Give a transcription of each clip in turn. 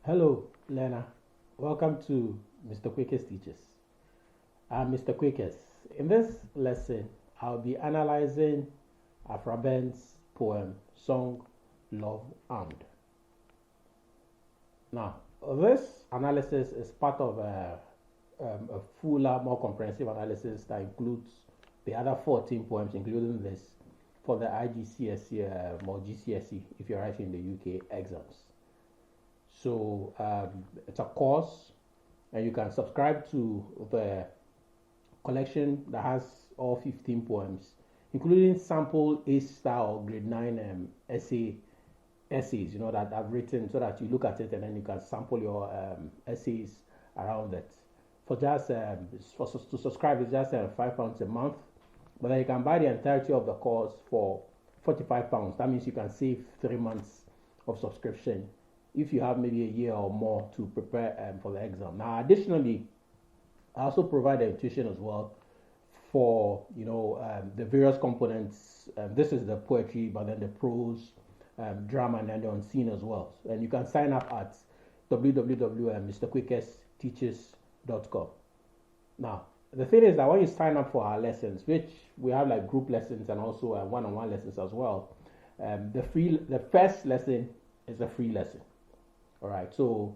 Hello, learner. Welcome to Mr. Quaker's Teachers. I'm Mr. Quakers. In this lesson, I'll be analyzing Aphra Behn's poem, Song, Love, Armed. Now, this analysis is part of a fuller, more comprehensive analysis that includes the other 14 poems, including this, for the IGCSE or GCSE, if you're writing in the UK exams. So it's a course, and you can subscribe to the collection that has all 15 poems, including sample A-star or grade 9 essays, that I've written, so that you look at it and then you can sample your essays around it. For just to subscribe, it's just £5 a month, but then you can buy the entirety of the course for £45. That means you can save 3 months of subscription if you have maybe a year or more to prepare for the exam. Now, additionally, I also provide the tuition as well for the various components. This is the poetry, but then the prose, drama, and then the unseen as well. And you can sign up at www.mrquakersteaches.com. Now, the thing is that when you sign up for our lessons, which we have like group lessons and also one-on-one lessons as well, the first lesson is a free lesson. All right, so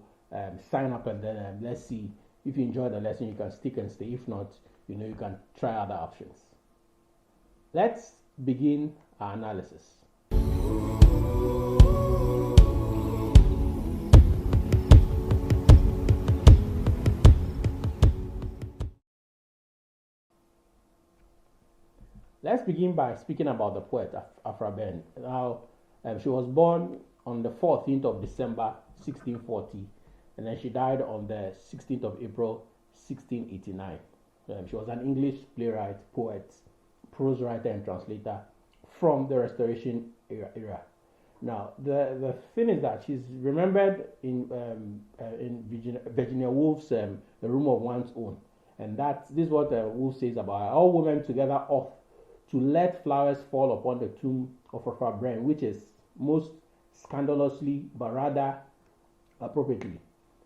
sign up and then let's see if you enjoy the lesson. You can stick and stay. If not, you can try other options. Let's begin our analysis. Let's begin by speaking about the poet Aphra Behn. Now, she was born on the 14th of December 1640, and then she died on the 16th of April 1689. She was an English playwright, poet, prose writer, and translator from the Restoration era. Now, the thing is that she's remembered in Virginia Woolf's The Room of One's Own, and this is what Woolf says about her. All women together off to let flowers fall upon the tomb of Aphra Behn, which is most scandalously, but rather appropriately,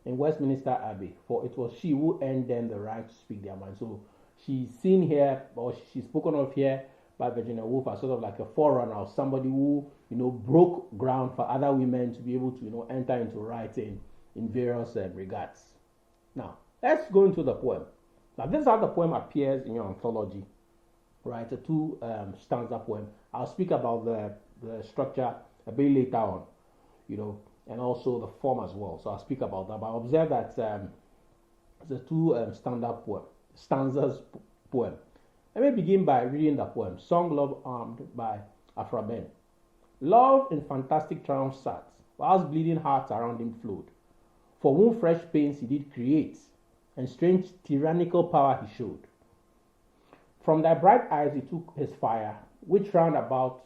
in Westminster Abbey, for it was she who earned them the right to speak their mind. So she's seen here, or she's spoken of here by Virginia Woolf as sort of like a forerunner of somebody who broke ground for other women to be able to enter into writing in various regards. Now let's go into the poem. Now this is how the poem appears in your anthology, right? A two stanza poem. I'll speak about the structure a bit later on, and also the form as well. So I'll speak about that. But observe that the two stanzas poem. Let me begin by reading the poem. Song, Love, Armed by Aphra Behn. Love in fantastic triumph sat, whilst bleeding hearts around him flowed. For whom fresh pains he did create, and strange tyrannical power he showed. From thy bright eyes he took his fire, which round about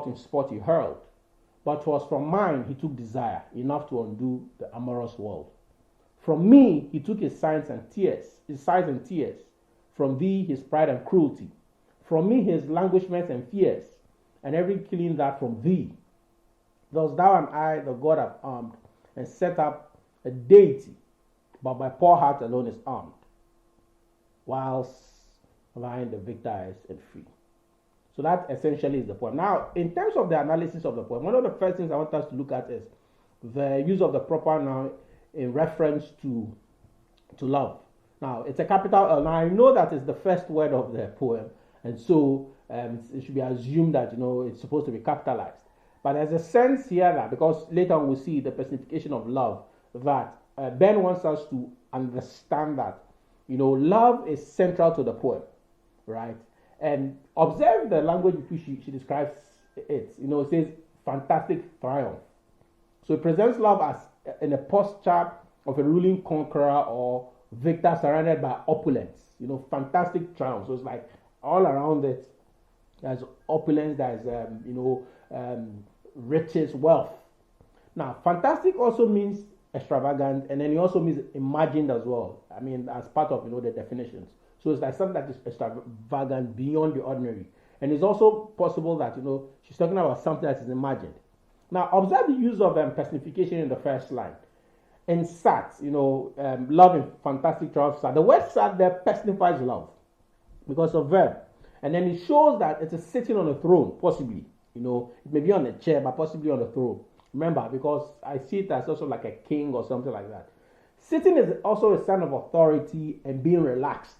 in sport he hurled. But 'twas from mine he took desire, enough to undo the amorous world. From me he took his sighs and tears. From thee his pride and cruelty. From me his languishments and fears, and every killing that from thee. Thus thou and I the God have armed, and set up a deity, but my poor heart alone is armed, whilst thine the victor is and free. So that essentially is the poem. Now, in terms of the analysis of the poem, one of the first things I want us to look at is the use of the proper noun in reference to love. Now, it's a capital L. Now, I know that is the first word of the poem, and so it should be assumed that it's supposed to be capitalized. But there's a sense here that, because later on we'll see the personification of love, that Behn wants us to understand that love is central to the poem, right? And observe the language with which she describes it. It says fantastic triumph. So it presents love as in a posture of a ruling conqueror or victor surrounded by opulence. Fantastic triumph. So it's like all around it, there's opulence, there's riches, wealth. Now, fantastic also means extravagant, and then it also means imagined as well. I mean, as part of the definitions. So it's like something that is extravagant, beyond the ordinary. And it's also possible that, she's talking about something that is imagined. Now, observe the use of personification in the first line. and sat, love in fantastic terms. Sat. The word sat there personifies love because of verb. And then it shows that it is sitting on a throne, possibly. It may be on a chair, but possibly on a throne. Remember, because I see it as also like a king or something like that. Sitting is also a sign of authority and being relaxed.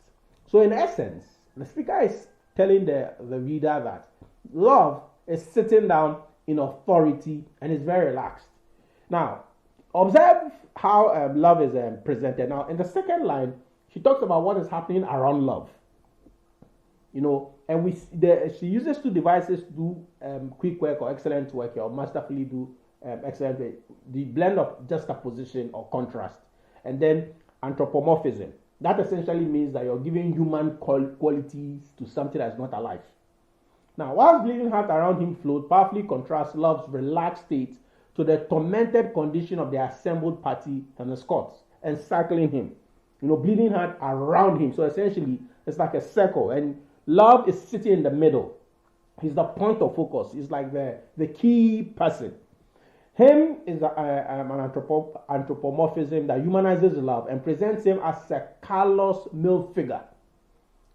So in essence, the speaker is telling the reader that love is sitting down in authority and is very relaxed. Now, observe how love is presented. Now, in the second line, she talks about what is happening around love. And she uses two devices to do quick work or excellent work, or masterfully do excellent work. The blend of juxtaposition or contrast, and then anthropomorphism. That essentially means that you're giving human qualities to something that's not alive. Now, whilst bleeding heart around him flowed, powerfully contrasts love's relaxed state to the tormented condition of the assembled party and the Scots encircling him. Bleeding heart around him. So essentially, it's like a circle, and love is sitting in the middle. He's the point of focus. He's like the key person. Him is an anthropomorphism that humanizes love and presents him as a callous male figure.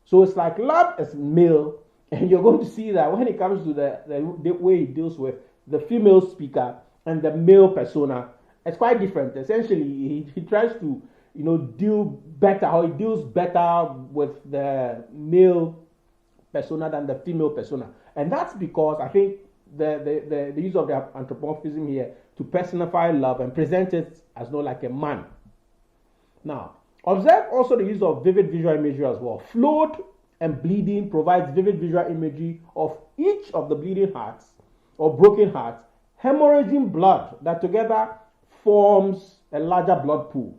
So it's like love is male, and you're going to see that when it comes to the way he deals with the female speaker and the male persona, it's quite different. Essentially, he tries to deal better, or he deals better with the male persona than the female persona. And that's because I think the use of the anthropomorphism here to personify love and present it as like a man. Now, observe also the use of vivid visual imagery as well. Flowed and bleeding provides vivid visual imagery of each of the bleeding hearts or broken hearts hemorrhaging blood that together forms a larger blood pool.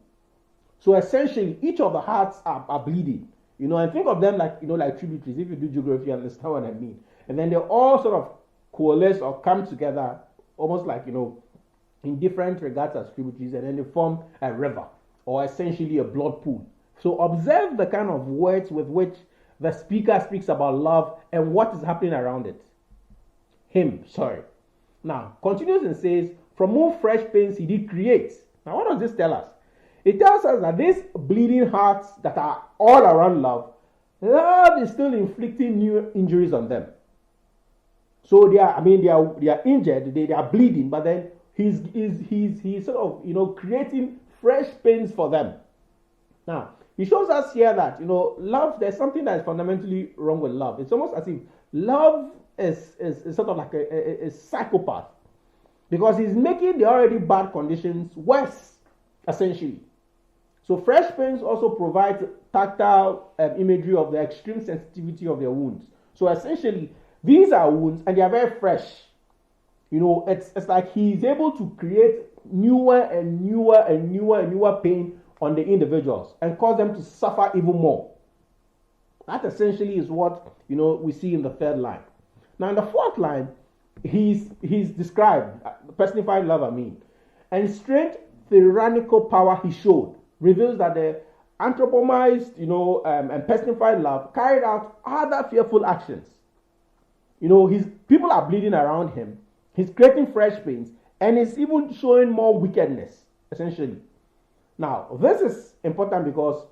So essentially, each of the hearts are bleeding. And think of them like tributaries. If you do geography, you understand what I mean. And then they all sort of coalesce or come together, almost like in different regards as tributaries, and then they form a river or essentially a blood pool. So observe the kind of words with which the speaker speaks about love and what is happening around it. Now, continues and says, from whom fresh pains he did create. Now, what does this tell us? It tells us that these bleeding hearts that are all around love is still inflicting new injuries on them. So they are injured, they are bleeding, but then he's sort of creating fresh pains for them. Now, he shows us here that love, there's something that is fundamentally wrong with love. It's almost as if love is sort of like a psychopath, because he's making the already bad conditions worse, essentially. So fresh pains also provides tactile imagery of the extreme sensitivity of their wounds. So essentially, these are wounds and they are very fresh. It's like he's able to create newer and newer pain on the individuals and cause them to suffer even more. That essentially is what we see in the third line. Now in the fourth line, he's described, personified love, and strange tyrannical power he showed reveals that the anthropomized, and personified love carried out other fearful actions. His people are bleeding around him. He's creating fresh pains, and he's even showing more wickedness, essentially. Now, this is important because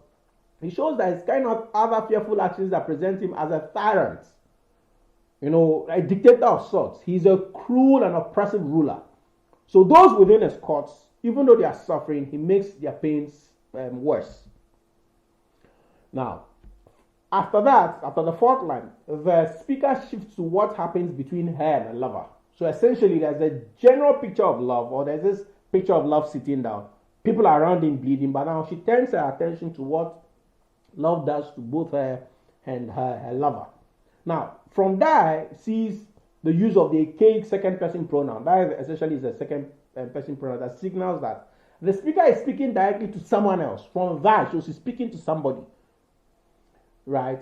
he shows that it's kind of other fearful actions that present him as a tyrant, a dictator of sorts. He's a cruel and oppressive ruler. So those within his courts, even though they are suffering, he makes their pains worse. Now, after the fourth line, the speaker shifts to what happens between her and her lover. So essentially, there's a general picture of love, or there's this picture of love sitting down. People are around him bleeding, but now she turns her attention to what love does to both her and her lover. Now, from there, sees the use of the archaic second person pronoun. That essentially is a second person pronoun that signals that the speaker is speaking directly to someone else. From that, so she's speaking to somebody. Right?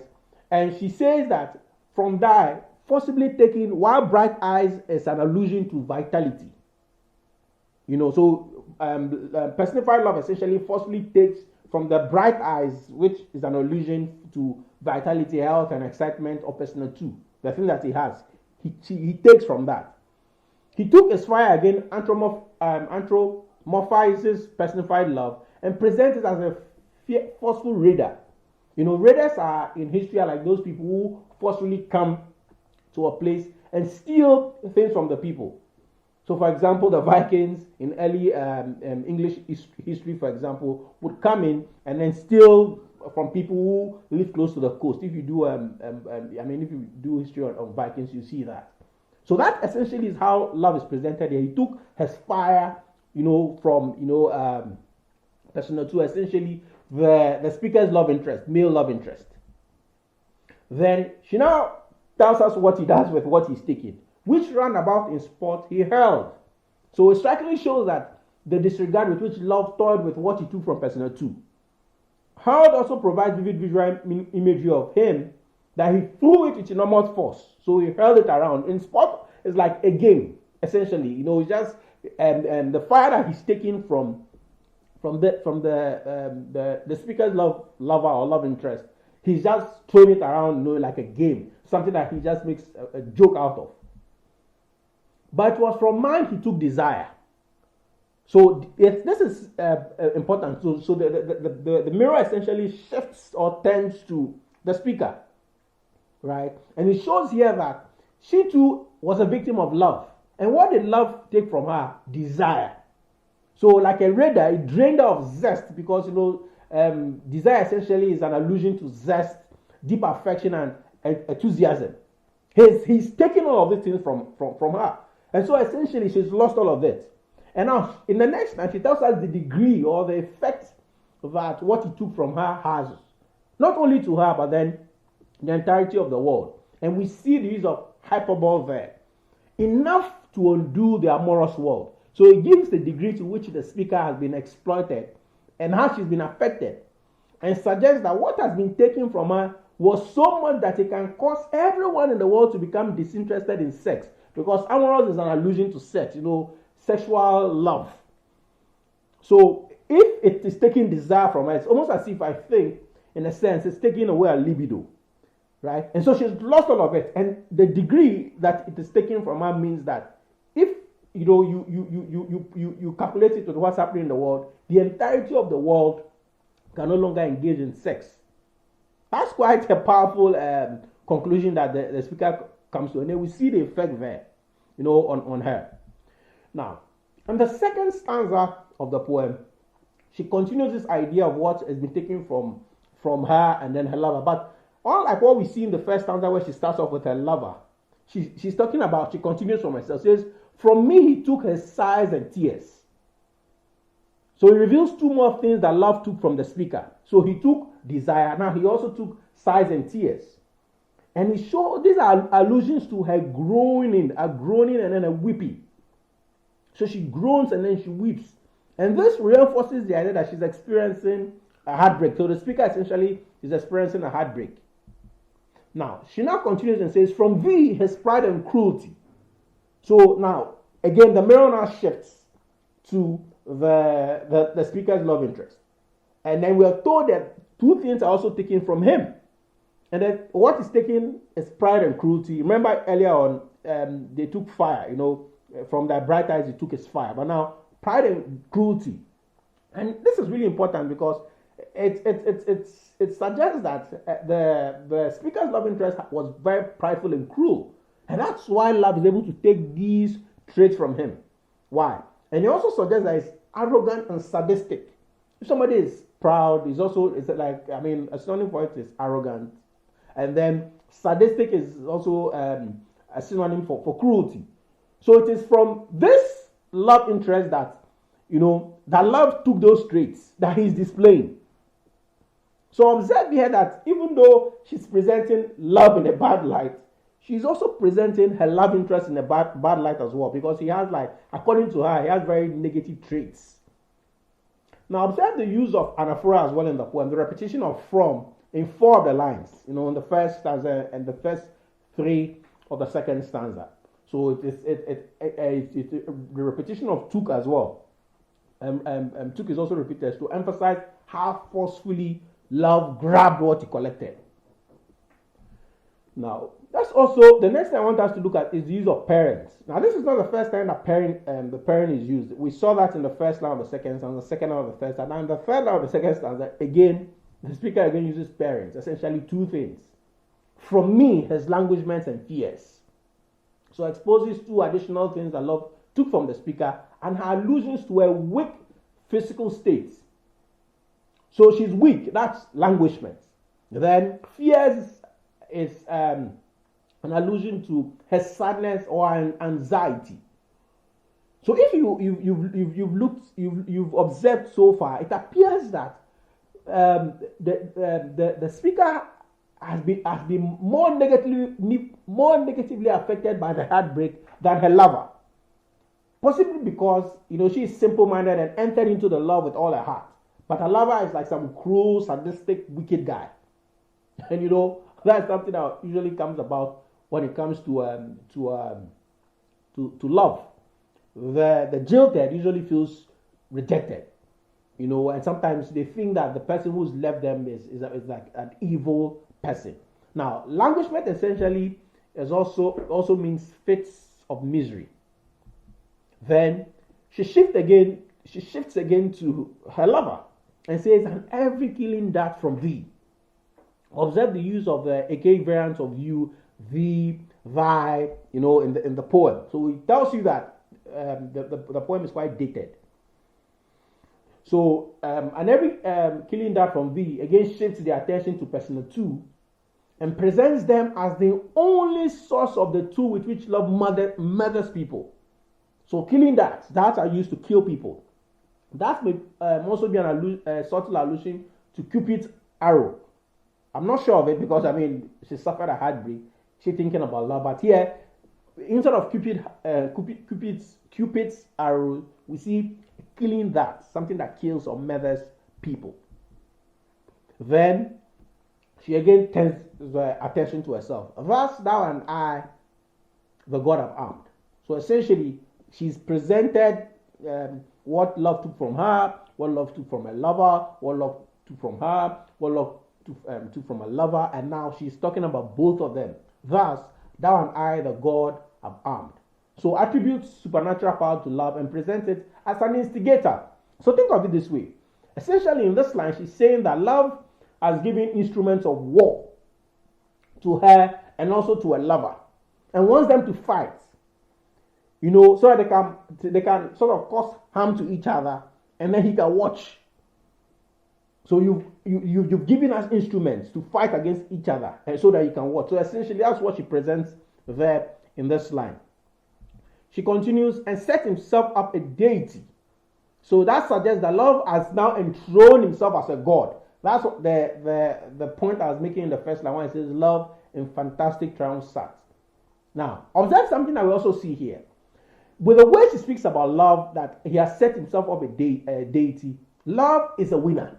And she says that from that, forcibly taken, while bright eyes is an allusion to vitality. Personified love essentially forcibly takes from the bright eyes, which is an allusion to vitality, health, and excitement of personal too. The thing that he has, he takes from that. He took as far again anthropomorphism morphizes personified love and presents it as a forceful raider. Raiders are in history are like those people who forcefully come to a place and steal things from the people. So, for example, the Vikings in early English history, for example, would come in and then steal from people who live close to the coast. If you do, if you do history on Vikings, you see that. So that essentially is how love is presented here. He took his fire, from persona to essentially the speaker's love interest, male love interest. Then she now tells us what he does with what he's taking. Which roundabout in sport he hurled. So it strikingly shows that the disregard with which love toyed with what he took from persona 2. Hurled also provides vivid visual imagery of him that he threw it with enormous force. So he hurled it around. In sport, it's like a game, essentially. It's just and the fire that he's taking from the speaker's lover or love interest, he's just throwing it around, like a game, something that he just makes a joke out of. But it was from mind he took desire. So this is important. So the mirror essentially shifts or turns to the speaker, right? And it shows here that she too was a victim of love. And what did love take from her? Desire. So like a raider, it drained her of zest because, desire essentially is an allusion to zest, deep affection, and enthusiasm. He's taken all of these things from her. And so essentially she's lost all of it. And now in the next time she tells us the degree or the effect that what he took from her has, not only to her, but then the entirety of the world. And we see the use of hyperbole there. Enough to undo the amorous world. So it gives the degree to which the speaker has been exploited and how she's been affected. And suggests that what has been taken from her was so much that it can cause everyone in the world to become disinterested in sex. Because amorous is an allusion to sex, sexual love. So if it is taking desire from her, it's almost as if I think, in a sense, it's taking away her libido, right? And so she's lost all of it. And the degree that it is taken from her means that if you calculate it with what's happening in the world, the entirety of the world can no longer engage in sex. That's quite a powerful conclusion that the speaker comes to, and then we see the effect there, on her. Now, in the second stanza of the poem, she continues this idea of what has been taken from her and then her lover. But unlike what we see in the first stanza where she starts off with her lover, she's talking about, she continues from herself. She says, from me he took her sighs and tears. So he reveals two more things that love took from the speaker. So he took desire. Now he also took sighs and tears. And he showed, these are allusions to her groaning and then a weeping. So she groans and then she weeps. And this reinforces the idea that she's experiencing a heartbreak. So the speaker essentially is experiencing a heartbreak. Now, she now continues and says, from thee his pride and cruelty. So now, again, the mirror now shifts to the speaker's love interest. And then we are told that two things are also taken from him. And then what is taken is pride and cruelty. Remember earlier on, they took fire, from their bright eyes, he took his fire. But now, pride and cruelty. And this is really important because it suggests that the speaker's love interest was very prideful and cruel. And that's why love is able to take these traits from him. Why? And it also suggests that he's arrogant and sadistic. If somebody is proud, a synonym for it is arrogant. And then sadistic is also a synonym for cruelty. So it is from this love interest that, that love took those traits that he's displaying. So observe here that even though she's presenting love in a bad light, she's also presenting her love interest in a bad light as well, because he has, according to her, he has very negative traits. Now observe the use of anaphora as well in the poem, the repetition of from in 4 of the lines, in the first stanza and the first 3 of the second stanza. So it is the repetition of took as well. Took is also repeated to emphasize how forcefully love grabbed what he collected. Now, that's also the next thing I want us to look at is the use of parents. Now, this is not the first time that the parent is used. We saw that in the first line of the second stanza, the second line of the third stanza, and the third line of the second stanza. Again, the speaker again uses parents. Essentially, two things: from me, his languishments and fears. So, exposes two additional things that love took from the speaker and her allusions to a weak physical state. So she's weak. That's languishment. Then fears is an allusion to her sadness or an anxiety. So if you've observed so far, it appears that the speaker has been more negatively affected by the heartbreak than her lover. Possibly because she is simple-minded and entered into the love with all her heart. But her lover is like some cruel, sadistic, wicked guy. And that's something that usually comes about when it comes to love. The jilted usually feels rejected, and sometimes they think that the person who's left them is like an evil person. Now, languishment essentially is also means fits of misery. Then she shifts again to her lover and says, "And every killing dart from thee." Observe the use of the archaic variants of you, thee, thy, in the poem. So it tells you that the poem is quite dated. So and every killing dart from thee again shifts the attention to personal two and presents them as the only source of the two with which love murders people. So killing darts are used to kill people. That may also be a subtle allusion to Cupid's arrow. I'm not sure of it because she suffered a heartbreak. She's thinking about love, but here, instead of Cupid's arrow, we see killing dart, something that kills or murders people. Then she again turns the attention to herself. Thus, thou and I, the God have armed. So essentially, she's presented what love took from her, what love took from her lover, what love took from her, what love took from her lover, and now she's talking about both of them. Thus, thou and I, the God, have armed. So attributes supernatural power to love and presents it as an instigator. So think of it this way. Essentially, in this line, she's saying that love has given instruments of war to her and also to her lover, and wants them to fight. So that they can sort of cause harm to each other, and then he can watch. So you've given us instruments to fight against each other, and so that you can watch. So essentially, that's what she presents there in this line. She continues and set himself up a deity. So that suggests that love has now enthroned himself as a god. That's what the point I was making in the first line when it says love in fantastic triumph sat. Now, observe something that we also see here. With the way she speaks about love, that he has set himself up a deity, love is a winner.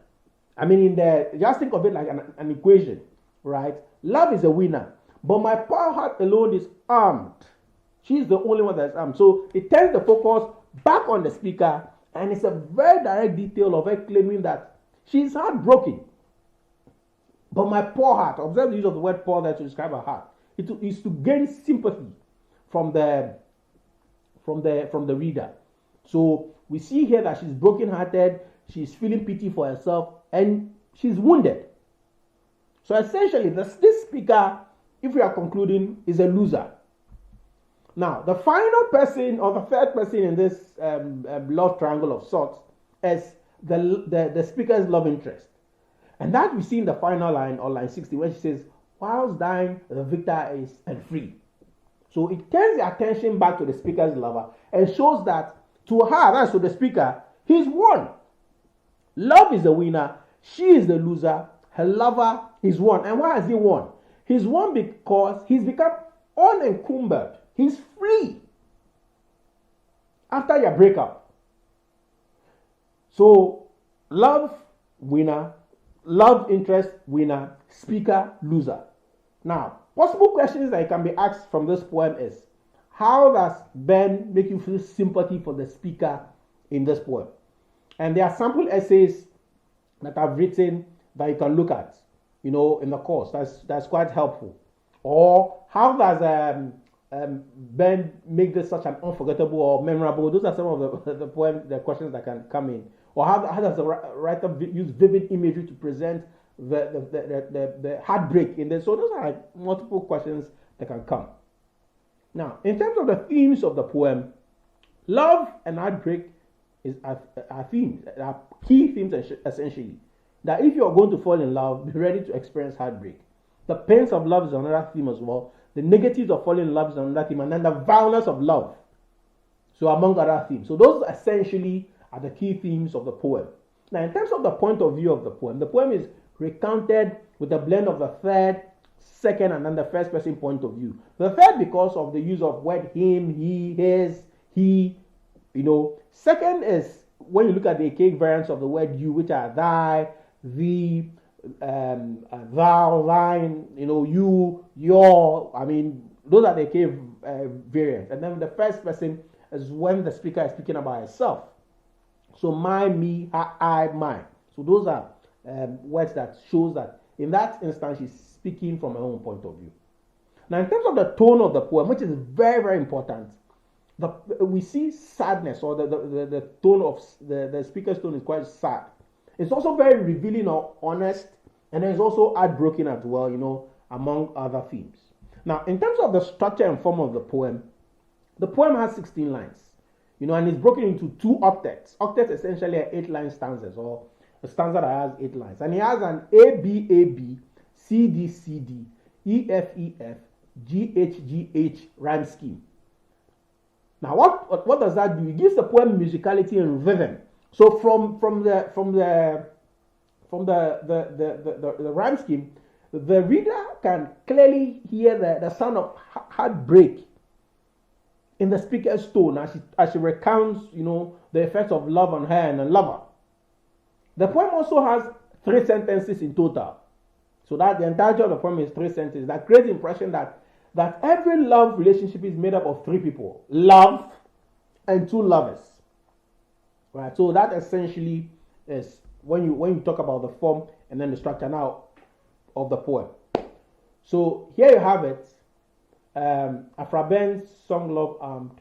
Just think of it like an equation, right? Love is a winner, but my poor heart alone is armed. She's the only one that's armed. So it turns the focus back on the speaker, and it's a very direct detail of her claiming that she's heartbroken. But my poor heart, observe the use of the word poor there to describe her heart. It is to gain sympathy from the reader. So we see here that she's brokenhearted, she's feeling pity for herself, and she's wounded. So essentially, this speaker, if we are concluding, is a loser. Now, the final person or the third person in this love triangle of sorts is the speaker's love interest. And that we see in the final line, or line 60, where she says, "Whilst dying, the victor is and free." So it turns the attention back to the speaker's lover and shows that to her, that's to the speaker, he's won. Love is the winner, she is the loser, her lover is won. And why has he won? He's won because he's become unencumbered. He's free after your breakup. So, love, winner, love interest, winner, speaker, loser. Now, possible questions that can be asked from this poem is, how does Behn make you feel sympathy for the speaker in this poem? And there are sample essays that I've written that you can look at, in the course. That's quite helpful. Or how does Behn make this such an unforgettable or memorable? Those are some of the questions that can come in. Or how does the writer use vivid imagery to present the heartbreak in this? So those are like multiple questions that can come. Now, in terms of the themes of the poem, love and heartbreak are themes, are key themes essentially. That if you are going to fall in love, be ready to experience heartbreak. The pains of love is another theme as well. The negatives of falling in love is another theme, and then the violence of love. So among other themes. So those essentially are the key themes of the poem. Now, in terms of the point of view of the poem is recounted with a blend of the third, second, and then the first person point of view. The third because of the use of word him, he, his, he, Second is when you look at the archaic variants of the word you, which are thy, thee, thou, thine, you, your. Those are the archaic variants. And then the first person is when the speaker is speaking about himself. So my, me, I, mine. So those are words that shows that in that instance she's speaking from her own point of view. Now, in terms of the tone of the poem, which is very, very important, we see sadness, or the tone of the speaker's tone is quite sad. It's also very revealing or honest, and then it's also heartbroken as well, among other themes. Now, in terms of the structure and form of the poem has 16 lines, and it's broken into 2 octets. Octets essentially are 8-line stanzas, or a stanza that has 8 lines. And it has an A, B, A, B, C, D, C, D, E, F, E, F, G, H, G, H rhyme scheme. Now, what does that do? It gives the poem musicality and rhythm. So from the rhyme scheme, the reader can clearly hear the sound of heartbreak in the speaker's tone as she recounts, the effects of love on her and a lover. The poem also has 3 sentences in total. So that the entirety of the poem is 3 sentences. That creates the impression that every love relationship is made up of 3 people. Love and 2 lovers. Right? So that essentially is when you talk about the form and then the structure now of the poem. So here you have it. Aphra Behn's song Love Armed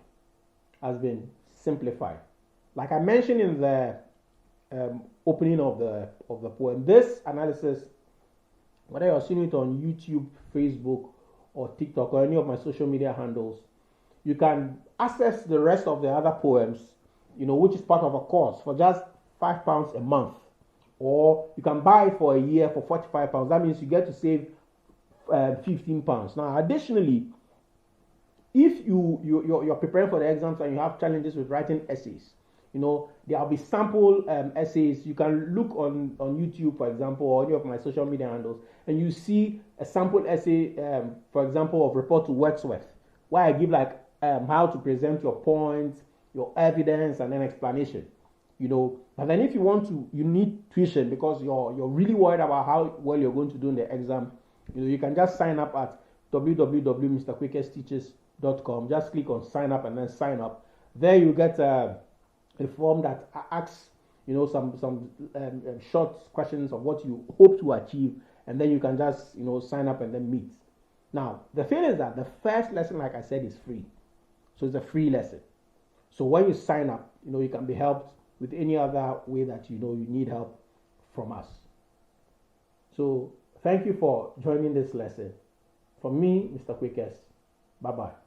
has been simplified. Like I mentioned in the opening of the poem, this analysis, whether you're seeing it on YouTube, Facebook, or TikTok, or any of my social media handles, you can access the rest of the other poems, which is part of a course for just £5 a month, or you can buy it for a year for £45. That means you get to save £15. Now, additionally, if you're preparing for the exams and you have challenges with writing essays, there'll be sample essays. You can look on YouTube, for example, or any of my social media handles, and you see a sample essay, for example, of Report to Wordsworth, where I give how to present your points, your evidence, and then explanation. But then if you need tuition because you're really worried about how well you're going to do in the exam, you can just sign up at www.mrquickesteachers.com. Just click on sign up and then sign up. There you get a form that asks some short questions of what you hope to achieve, and then you can just sign up and then meet. Now the thing is that the first lesson, like I said, is free, so it's a free lesson. So when you sign up, you can be helped with any other way that you need help from us. So thank you for joining this lesson. From me, Mr. Quickest. Bye bye.